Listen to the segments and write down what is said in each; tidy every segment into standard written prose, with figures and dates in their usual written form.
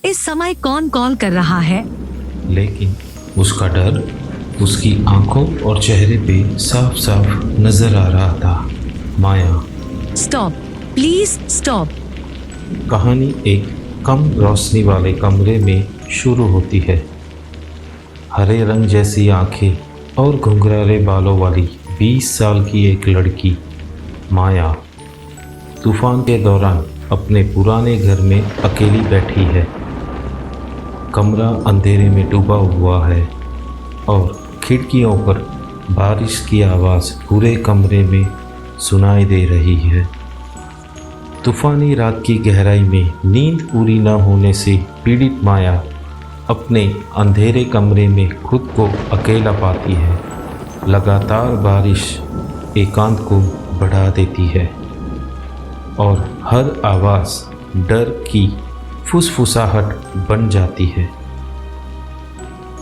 इस समय कौन कॉल कर रहा है? लेकिन उसका डर उसकी आंखों और चेहरे पे साफ साफ नजर आ रहा था। माया। Stop, please stop. कहानी एक कम रोशनी वाले कमरे में शुरू होती है। हरे रंग जैसी आंखें और घुंघराले बालों वाली 20 साल की एक लड़की माया तूफान के दौरान अपने पुराने घर में अकेली बैठी है। कमरा अंधेरे में डूबा हुआ है और खिड़कियों पर बारिश की आवाज़ पूरे कमरे में सुनाई दे रही है। तूफानी रात की गहराई में नींद पूरी न होने से पीड़ित माया अपने अंधेरे कमरे में खुद को अकेला पाती है। लगातार बारिश एकांत को बढ़ा देती है और हर आवाज़ डर की फुसफुसाहट बन जाती है।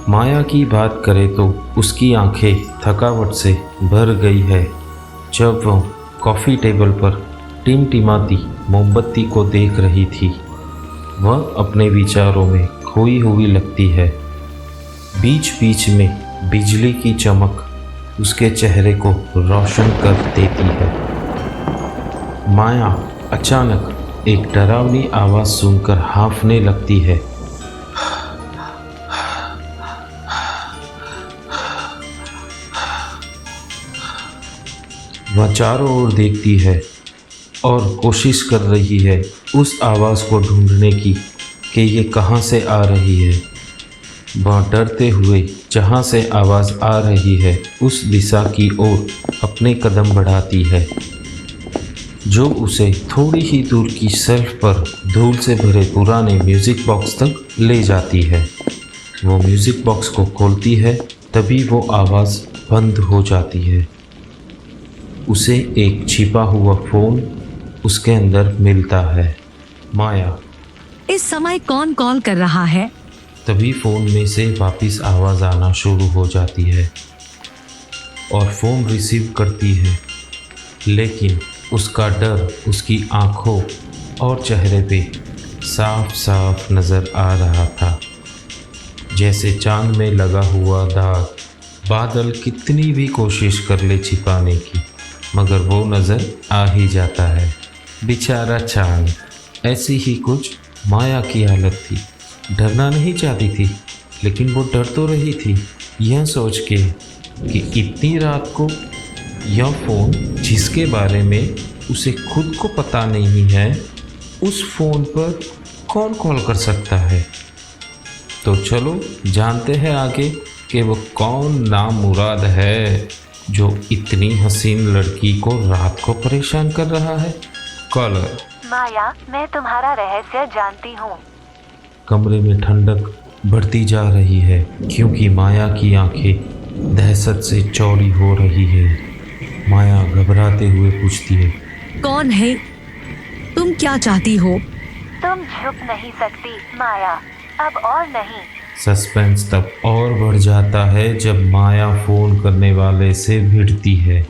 माया की बात करें तो उसकी आंखें थकावट से भर गई है जब वह कॉफ़ी टेबल पर टिमटिमाती मोमबत्ती को देख रही थी। वह अपने विचारों में खोई हुई लगती है। बीच बीच में बिजली की चमक उसके चेहरे को रोशन कर देती है। माया अचानक एक डरावनी आवाज़ सुनकर हाँफने लगती है। वह चारों ओर देखती है और कोशिश कर रही है उस आवाज़ को ढूंढने की कि ये कहाँ से आ रही है। वह डरते हुए जहाँ से आवाज़ आ रही है उस दिशा की ओर अपने कदम बढ़ाती है, जो उसे थोड़ी ही दूर की शेल्फ पर धूल से भरे पुराने म्यूज़िक बॉक्स तक ले जाती है। वो म्यूज़िक बॉक्स को खोलती है, तभी वो आवाज़ बंद हो जाती है। उसे एक छिपा हुआ फ़ोन उसके अंदर मिलता है। माया। इस समय कौन कॉल कर रहा है? तभी फ़ोन में से वापस आवाज़ आना शुरू हो जाती है और फ़ोन रिसीव करती है, लेकिन उसका डर उसकी आँखों और चेहरे पे साफ साफ नज़र आ रहा था। जैसे चांद में लगा हुआ दाग। बादल कितनी भी कोशिश कर ले छिपाने की, मगर वो नज़र आ ही जाता है। बेचारा चांद। ऐसी ही कुछ माया की हालत थी। डरना नहीं चाहती थी, लेकिन वो डर तो रही थी, यह सोच के कि इतनी रात को यह फ़ोन जिसके बारे में उसे खुद को पता नहीं है, उस फ़ोन पर कौन कॉल कर सकता है। तो चलो जानते हैं आगे कि वो कौन नामुराद है जो इतनी हसीन लड़की को रात को परेशान कर रहा है। कॉलर। माया, मैं तुम्हारा रहस्य जानती हूँ। कमरे में ठंडक बढ़ती जा रही है क्योंकि माया की आंखें दहशत से चौड़ी हो रही है। माया घबराते हुए पूछती है, कौन है? तुम क्या चाहती हो? तुम छुप नहीं सकती माया, अब और नहीं। सस्पेंस तब और बढ़ जाता है जब माया फ़ोन करने वाले से भिड़ती है।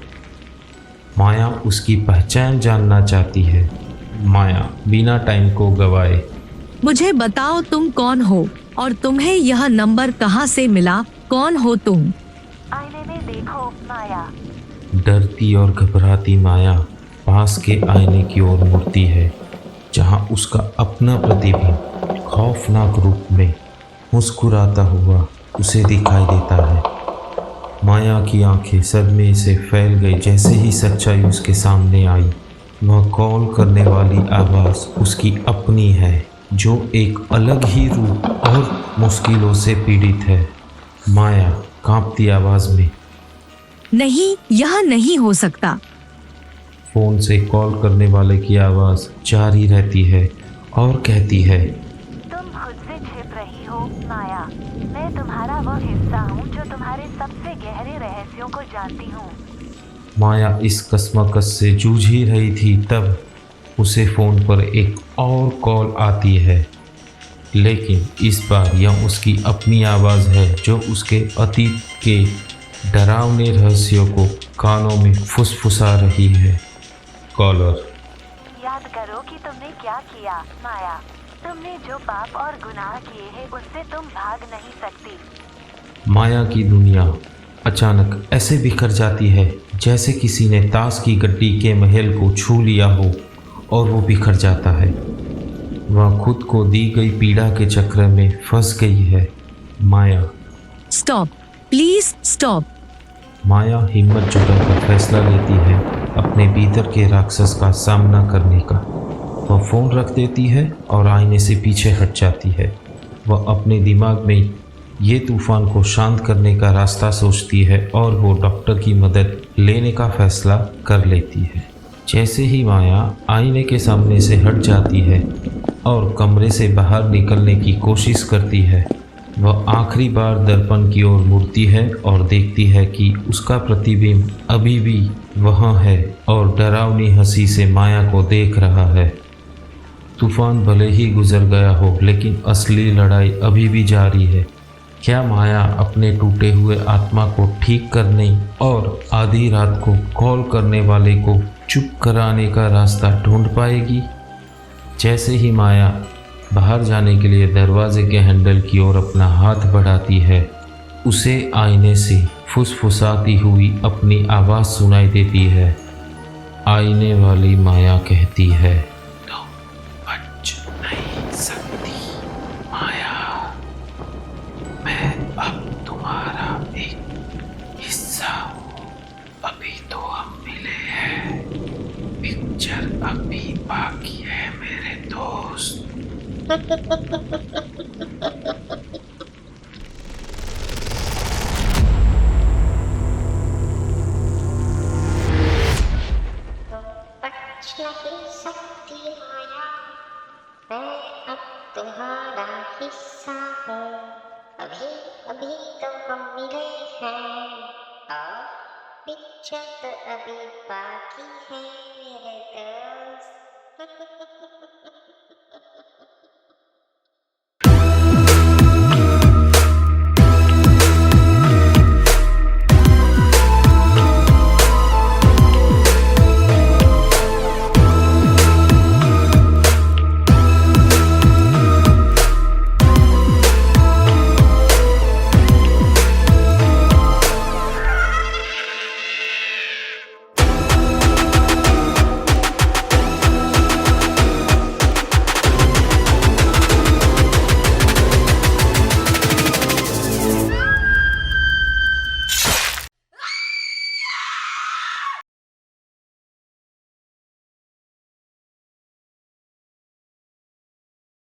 माया उसकी पहचान जानना चाहती है। माया बिना टाइम को गवाए, मुझे बताओ तुम कौन हो और तुम्हें यह नंबर कहाँ से मिला? कौन हो तुम? आईने में देखो माया। डरती और घबराती माया पास के आईने की ओर मुड़ती है, जहाँ उसका अपना प्रतिबिंब खौफनाक रूप में मुस्कुराता हुआ उसे दिखाई देता है। माया की आंखें सदमे से फैल गई जैसे ही सच्चाई उसके सामने आई। वह कॉल करने वाली आवाज़ उसकी अपनी है, जो एक अलग ही रूप और मुश्किलों से पीड़ित है। माया कांपती आवाज़ में, नहीं, यह नहीं हो सकता। फ़ोन से कॉल करने वाले की आवाज़ जारी रहती है और कहती है, तुम खुद से छिप रही हो माया। मैं तुम्हारा वो हिस्सा हूँ जो तुम्हारे सबसे गहरे रहस्यों को जानती हूँ। माया इस कशमकश से जूझ ही रही थी, तब उसे फ़ोन पर एक और कॉल आती है, लेकिन इस बार यह उसकी अपनी आवाज़ है जो उसके अतीत के डरावने रहस्यों को कानों में फुसफुसा रही है। कॉलर। याद करो कि तुमने क्या किया माया। तुमने जो पाप और गुनाह किए हैं उससे तुम भाग नहीं सकती। माया की दुनिया अचानक ऐसे बिखर जाती है जैसे किसी ने ताश की गड्डी के महल को छू लिया हो और वो बिखर जाता है। वह खुद को दी गई पीड़ा के चक्र में फंस गई है। माया स्टॉप, प्लीज स्टॉप। माया हिम्मत जुटाकर फैसला लेती है अपने भीतर के राक्षस का सामना करने का। वह फ़ोन रख देती है और आईने से पीछे हट जाती है। वह अपने दिमाग में ये तूफान को शांत करने का रास्ता सोचती है और वो डॉक्टर की मदद लेने का फैसला कर लेती है। जैसे ही माया आईने के सामने से हट जाती है और कमरे से बाहर निकलने की कोशिश करती है, वह आखिरी बार दर्पण की ओर मुड़ती है और देखती है कि उसका प्रतिबिंब अभी भी वहाँ है और डरावनी हंसी से माया को देख रहा है। तूफान भले ही गुजर गया हो लेकिन असली लड़ाई अभी भी जारी है। क्या माया अपने टूटे हुए आत्मा को ठीक करने और आधी रात को कॉल करने वाले को चुप कराने का रास्ता ढूंढ पाएगी? जैसे ही माया बाहर जाने के लिए दरवाजे के हैंडल की ओर अपना हाथ बढ़ाती है, उसे आईने से फुसफुसाती हुई अपनी आवाज़ सुनाई देती है। आईने वाली माया कहती है, तुम बच नहीं सकती माया, मैं अब तुम्हारा एक हिस्सा हूँ। अभी तो हम मिले हैं, पिक्चर अभी बाकी है मेरे दोस्त। बच नहीं सकती माया, मैं अब तुम्हारा हिस्सा हूँ। अभी अभी तो हम मिले हैं और पिक्चर तो अभी बाकी है मेरे दोस्त।